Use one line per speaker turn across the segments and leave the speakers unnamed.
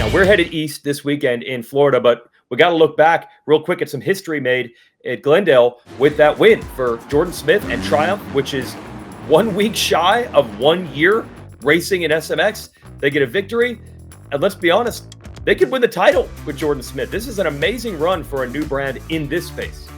Now, we're headed east this weekend in Florida, but we got to look back real quick at some history made at Glendale with that win for Jordan Smith and Triumph, which is 1 week shy of 1 year racing in SMX. They get a victory, and let's be honest, they could win the title with Jordan Smith. This is an amazing run for a new brand in this space.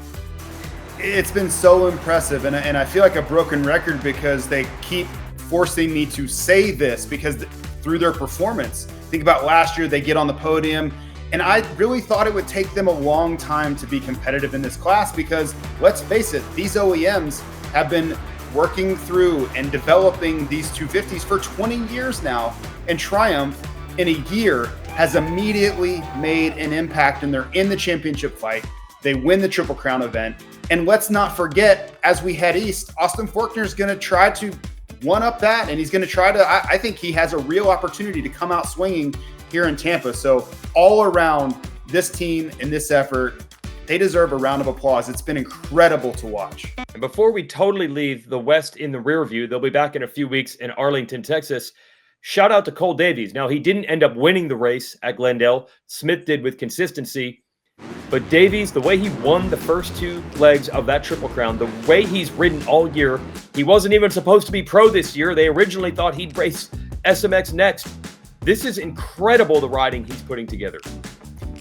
It's been so impressive, and I feel like a broken record because they keep forcing me to say this because through their performance. Think about last year, they get on the podium, and I really thought it would take them a long time to be competitive in this class because, let's face it, these OEMs have been working through and developing these 250s for 20 years now, and Triumph in a year has immediately made an impact, and they're in the championship fight. They win the Triple Crown event, and let's not forget, as we head east, Austin Forkner is going to try to one up that, and he's going to try to, I think he has a real opportunity to come out swinging here in Tampa. So all around, this team and this effort, they deserve a round of applause. It's been incredible to watch.
And before we totally leave the West in the rear view, they'll be back in a few weeks in Arlington, Texas. Shout out to Cole Davies. Now, he didn't end up winning the race at Glendale. Smith did with consistency. But Davies, the way he won the first two legs of that Triple Crown, the way he's ridden all year, he wasn't even supposed to be pro this year. They originally thought he'd race SMX next. This is incredible, the riding he's putting together.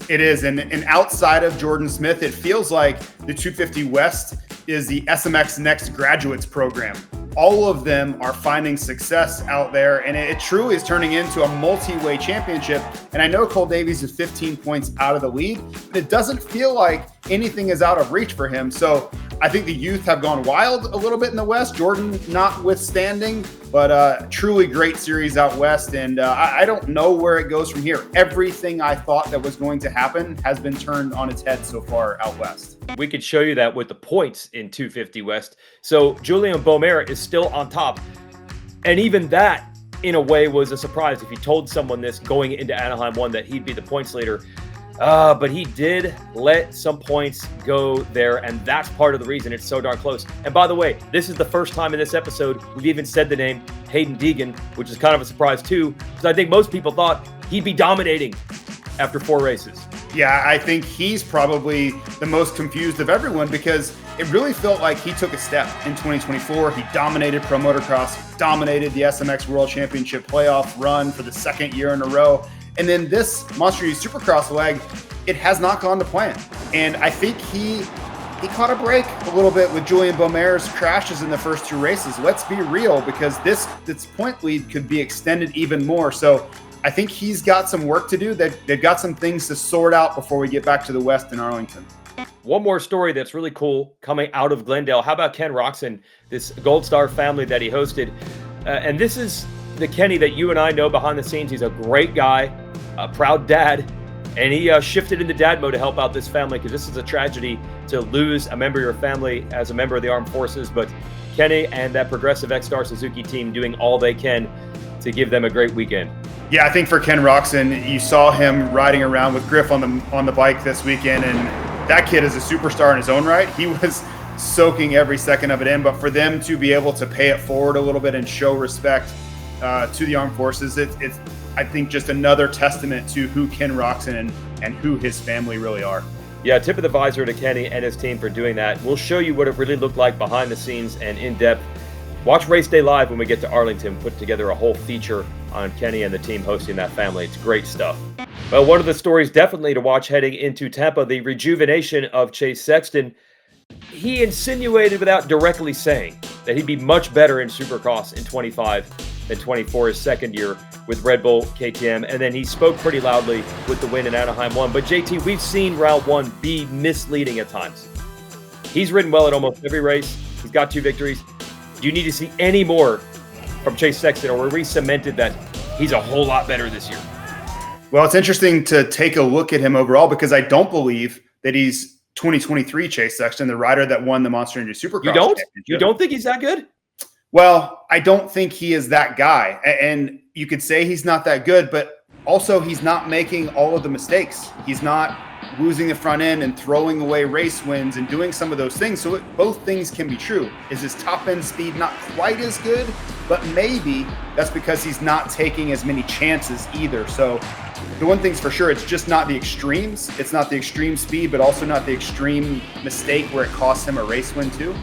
It is, and outside of Jordan Smith, it feels like the 250 West is the SMX Next Graduates program. All of them are finding success out there, and it truly is turning into a multi-way championship. And I know Cole Davies is 15 points out of the lead, but it doesn't feel like anything is out of reach for him. So I think the youth have gone wild a little bit in the West, Jordan notwithstanding, but truly great series out West. And I don't know where it goes from here. Everything I thought that was going to happen has been turned on its head so far out West.
We could show you that with the points in 250 West. So Julian Beaumer is still on top. And even that, in a way, was a surprise. If you told someone this going into Anaheim 1 that he'd be the points leader. But he did let some points go there, and that's part of the reason it's so darn close. And by the way, this is the first time in this episode we've even said the name Hayden Deegan, which is kind of a surprise too, because I think most people thought he'd be dominating after 4 races.
Yeah, I think he's probably the most confused of everyone because it really felt like he took a step in 2024. He dominated Pro Motocross, dominated the SMX World Championship playoff run for the second year in a row. And then this Monster Energy Supercross leg, it has not gone to plan. And I think he caught a break a little bit with Julian Beaumer's crashes in the first 2 races. Let's be real, because this point lead could be extended even more. So I think he's got some work to do. They've got some things to sort out before we get back to the West in Arlington.
One more story that's really cool coming out of Glendale. How about Ken Roczen, this Gold Star family that he hosted? And this is the Kenny that you and I know behind the scenes. He's a great guy, a proud dad, and he shifted into dad mode to help out this family because this is a tragedy to lose a member of your family as a member of the armed forces. But Kenny and that Progressive X-Star Suzuki team doing all they can to give them a great weekend.
Yeah, I think for Ken Roczen, you saw him riding around with Griff on the bike this weekend, and that kid is a superstar in his own right. He was soaking every second of it in, but for them to be able to pay it forward a little bit and show respect to the armed forces, it's I think just another testament to who Ken Roczen and who his family really are.
Yeah, tip of the visor to Kenny and his team for doing that. We'll show you what it really looked like behind the scenes and in depth. Watch Race Day Live when we get to Arlington. Put together a whole feature on Kenny and the team hosting that family. It's great stuff. Well, one of the stories definitely to watch heading into Tampa, the rejuvenation of Chase Sexton. He insinuated without directly saying that he'd be much better in Supercross in 25 than 24, his second year with Red Bull KTM. And then he spoke pretty loudly with the win in Anaheim 1. But JT, we've seen Route 1 be misleading at times. He's ridden well at almost every race. He's got 2 victories. Do you need to see any more from Chase Sexton, or were we cemented that he's a whole lot better this year?
Well, it's interesting to take a look at him overall because I don't believe that he's 2023 Chase Sexton, the rider that won the Monster Energy Supercross.
You don't? You don't think he's that good?
Well, I don't think he is that guy. And you could say he's not that good, but also he's not making all of the mistakes. He's not losing the front end and throwing away race wins and doing some of those things. So both things can be true. Is his top end speed not quite as good? But maybe that's because he's not taking as many chances either. So the one thing's for sure, it's just not the extremes. It's not the extreme speed, but also not the extreme mistake where it costs him a race win too.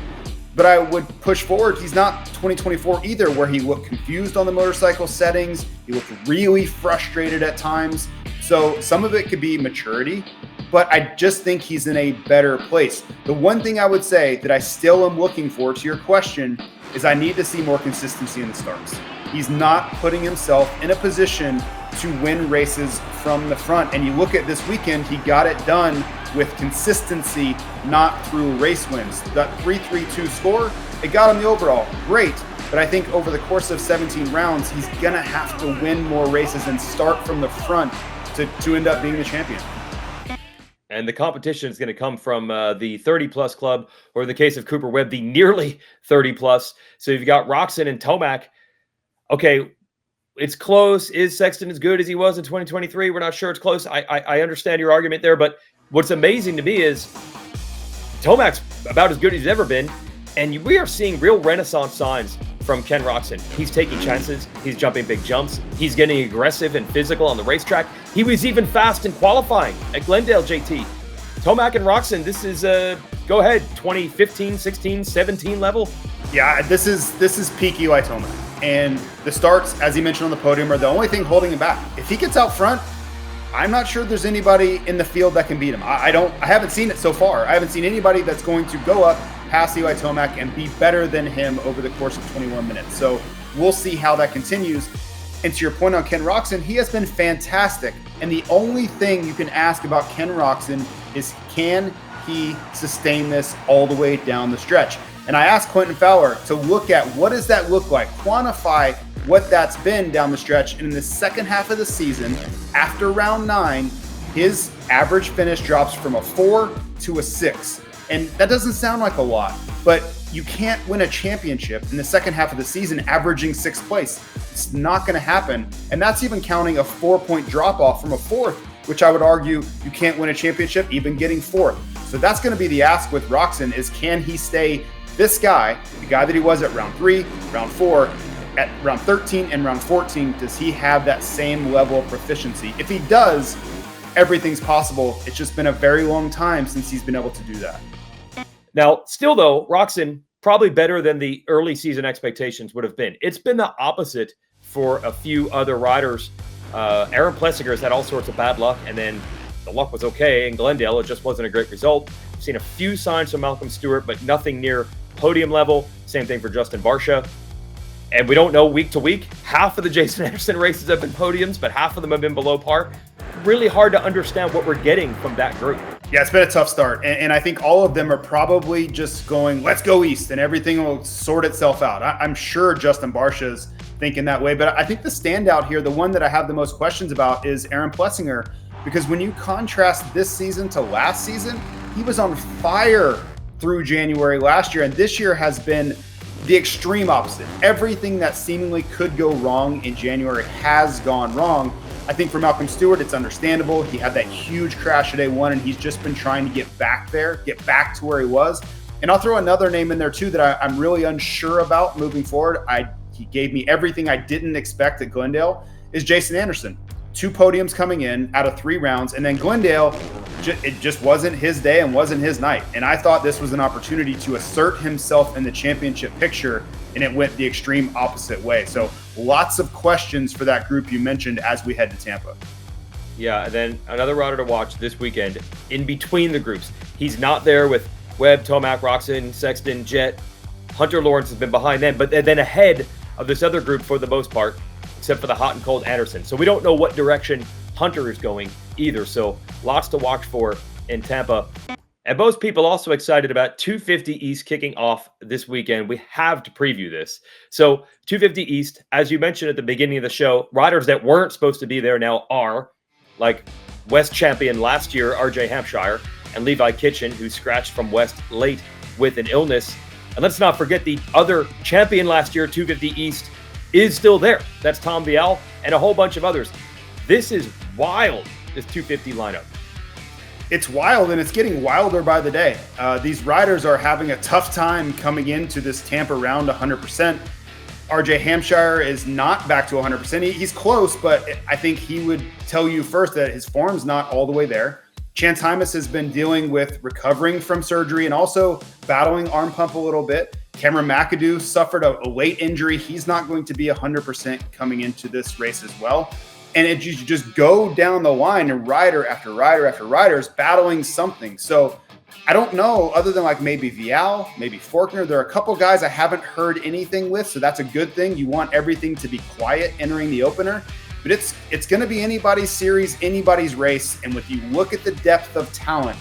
But I would push forward. He's not 2024 either, where he looked confused on the motorcycle settings. He looked really frustrated at times. So some of it could be maturity, but I just think he's in a better place. The one thing I would say that I still am looking for, to your question, is I need to see more consistency in the starts. He's not putting himself in a position to win races from the front. And you look at this weekend, he got it done with consistency, not through race wins. That 3-3-2 score, it got him the overall. Great. But I think over the course of 17 rounds, he's going to have to win more races and start from the front to end up being the champion.
And the competition is going to come from the 30-plus club, or in the case of Cooper Webb, the nearly 30-plus. So you've got Roczen and Tomac. Okay, it's close. Is Sexton as good as he was in 2023? We're not sure it's close. I understand your argument there, but what's amazing to me is Tomac's about as good as he's ever been, and we are seeing real renaissance signs from Ken Roczen. He's taking chances. He's jumping big jumps. He's getting aggressive and physical on the racetrack. He was even fast in qualifying at Glendale, JT. Tomac and Roczen, this is go ahead, 2015, 16, 17 level.
Yeah, this is peak Eli Tomac. And the starts, as he mentioned on the podium, are the only thing holding him back. If he gets out front, I'm not sure there's anybody in the field that can beat him. I haven't seen it so far. I haven't seen anybody that's going to go up past Eli Tomac and be better than him over the course of 21 minutes. So we'll see how that continues. And to your point on Ken Roczen, he has been fantastic. And the only thing you can ask about Ken Roczen is, can he sustain this all the way down the stretch? And I asked Quentin Fowler to look at what does that look like, quantify what that's been down the stretch. And in the second half of the season, after round 9, his average finish drops from a 4 to a 6. And that doesn't sound like a lot, but you can't win a championship in the second half of the season averaging 6th place. It's not going to happen. And that's even counting a 4-point drop off from a 4th, which I would argue you can't win a championship even getting 4th. So that's going to be the ask with Roczen, is can he stay this guy, the guy that he was at round 3, round 4, at round 13 and round 14, does he have that same level of proficiency? If he does, everything's possible. It's just been a very long time since he's been able to do that.
Now, still though, Roczen probably better than the early season expectations would have been. It's been the opposite for a few other riders. Aaron Plessinger's had all sorts of bad luck, and then the luck was okay in Glendale. It just wasn't a great result. I've seen a few signs from Malcolm Stewart, but nothing near podium level. Same thing for Justin Barcia. And we don't know week to week. Half of the Jason Anderson races have been podiums, but half of them have been below par. Really hard to understand what we're getting from that group.
Yeah, it's been a tough start. And I think all of them are probably just going, let's go east, and everything will sort itself out. I'm sure Justin Barcia's thinking that way. But I think the standout here, the one that I have the most questions about, is Aaron Plessinger. Because when you contrast this season to last season, he was on fire through January last year. And this year has been the extreme opposite. Everything that seemingly could go wrong in January has gone wrong. I think for Malcolm Stewart, it's understandable. He had that huge crash at A1, and he's just been trying to get back there, get back to where he was. And I'll throw another name in there too that I'm really unsure about moving forward. He gave me everything I didn't expect at Glendale, is Jason Anderson. 2 podiums coming in out of 3 rounds, and then Glendale, it just wasn't his day and wasn't his night. And I thought this was an opportunity to assert himself in the championship picture, and it went the extreme opposite way. So lots of questions for that group you mentioned as we head to Tampa.
Yeah, and then another rider to watch this weekend in between the groups. He's not there with Webb, Tomac, Roczen, Sexton, Jett. Hunter Lawrence has been behind them, but then ahead of this other group for the most part, except for the hot and cold Anderson. So we don't know what direction Hunter is going either. So lots to watch for in Tampa. And most people also excited about 250 East kicking off this weekend. We have to preview this. So 250 East, as you mentioned at the beginning of the show, riders that weren't supposed to be there now are, like West champion last year, RJ Hampshire, and Levi Kitchen, who scratched from West late with an illness. And let's not forget the other champion last year, 250 East, is still there. That's Tom Vial and a whole bunch of others. This is wild, this 250 lineup.
It's wild, and it's getting wilder by the day. These riders are having a tough time coming into this Tampa round 100%. RJ Hampshire is not back to 100%. He's close, but I think he would tell you first that his form's not all the way there. Chance Hymas has been dealing with recovering from surgery and also battling arm pump a little bit. Cameron McAdoo suffered a late injury. He's not going to be 100% coming into this race as well. And you just go down the line, and rider after rider after rider is battling something. So I don't know, other than like maybe Vial, maybe Forkner. There are a couple guys I haven't heard anything with, so that's a good thing. You want everything to be quiet entering the opener. But it's going to be anybody's series, anybody's race. And if you look at the depth of talent,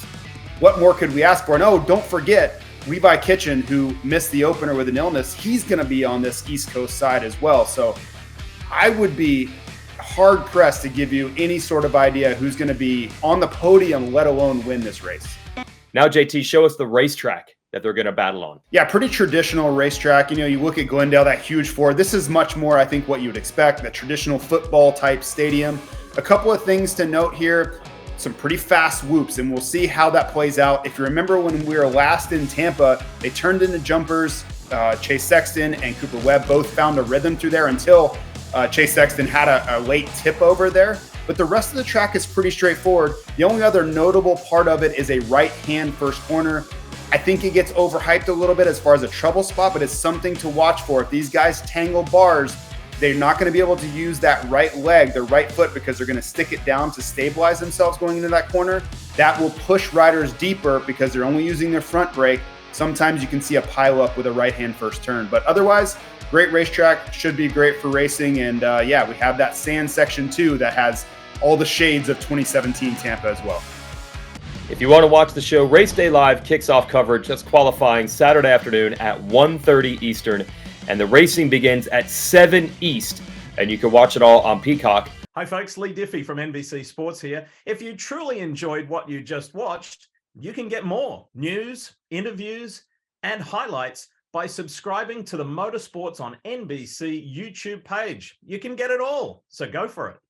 what more could we ask for? And don't forget, Levi Kitchen, who missed the opener with an illness, he's going to be on this East Coast side as well. So I would be hard pressed to give you any sort of idea who's going to be on the podium, let alone win this race.
Now, JT, show us the racetrack that they're going to battle on.
Yeah, pretty traditional racetrack. You look at Glendale, that huge Ford. This is much more, I think, what you would expect, the traditional football type stadium. A couple of things to note here, some pretty fast whoops, and we'll see how that plays out. If you remember when we were last in Tampa, they turned into jumpers. Chase Sexton and Cooper Webb both found a rhythm through there until Chase Sexton had a late tip over there. But the rest of the track is pretty straightforward. The only other notable part of it is a right-hand first corner. I think it gets overhyped a little bit as far as a trouble spot, but it's something to watch for. If these guys tangle bars, they're not going to be able to use that right leg, their right foot, because they're going to stick it down to stabilize themselves going into that corner. That will push riders deeper because they're only using their front brake. Sometimes you can see a pile up with a right-hand first turn, but otherwise, great racetrack, should be great for racing. And yeah, we have that sand section too that has all the shades of 2017 Tampa as well.
If you want to watch the show, Race Day Live kicks off coverage. That's qualifying Saturday afternoon at 1:30 Eastern, and the racing begins at 7 East, and you can watch it all on Peacock.
Hi folks, Lee Diffie from NBC Sports here. If you truly enjoyed what you just watched, you can get more news, interviews, and highlights by subscribing to the Motorsports on NBC YouTube page. You can get it all, so go for it.